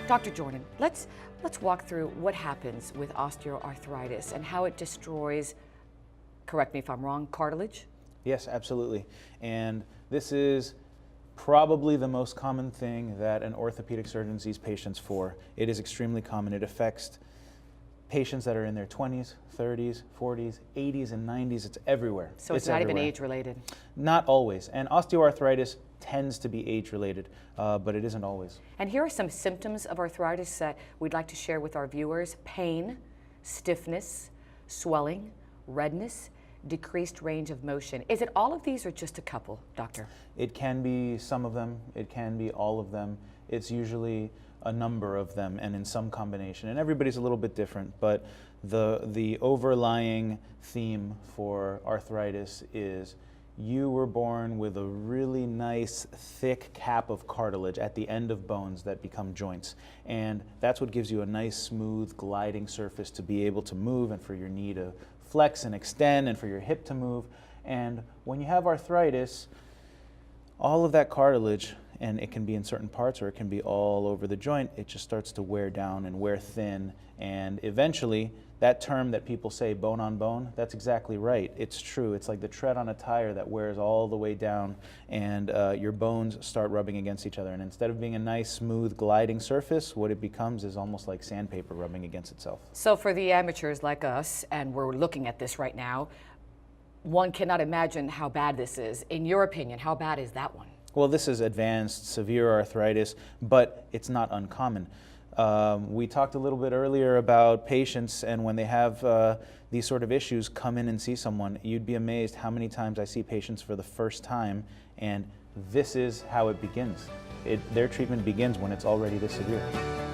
Dr. Jordan, let's walk through what happens with osteoarthritis and how it destroys, correct me if I'm wrong, cartilage? Yes, absolutely. And this is probably the most common thing that an orthopedic surgeon sees patients for. It is extremely common. It affects patients that are in their 20s, 30s, 40s, 80s, and 90s. It's everywhere. So it's not everywhere. even age-related? Not always. And osteoarthritis tends to be age-related, but it isn't always. And here are some symptoms of arthritis that we'd like to share with our viewers. Pain, stiffness, swelling, redness, decreased range of motion. Is it all of these or just a couple, doctor? It can be some of them. It can be all of them. It's usually a number of them and in some combination. And everybody's a little bit different, but the overlying theme for arthritis is you were born with a really nice thick cap of cartilage at the end of bones that become joints. And that's what gives you a nice smooth gliding surface to be able to move and for your knee to flex and extend and for your hip to move. And when you have arthritis, all of that cartilage, and it can be in certain parts or it can be all over the joint, it just starts to wear down and wear thin. And eventually, that term that people say, bone on bone, that's exactly right. It's true. It's like the tread on a tire that wears all the way down, and your bones start rubbing against each other. And instead of being a nice, smooth, gliding surface, what it becomes is almost like sandpaper rubbing against itself. So for the amateurs like us, and we're looking at this right now, one cannot imagine how bad this is. In your opinion, how bad is that one? Well, this is advanced, severe arthritis, but it's not uncommon. We talked a little bit earlier about patients, and when they have these sort of issues, come in and see someone. You'd be amazed how many times I see patients for the first time, and this is how it begins. Their treatment begins when it's already this severe.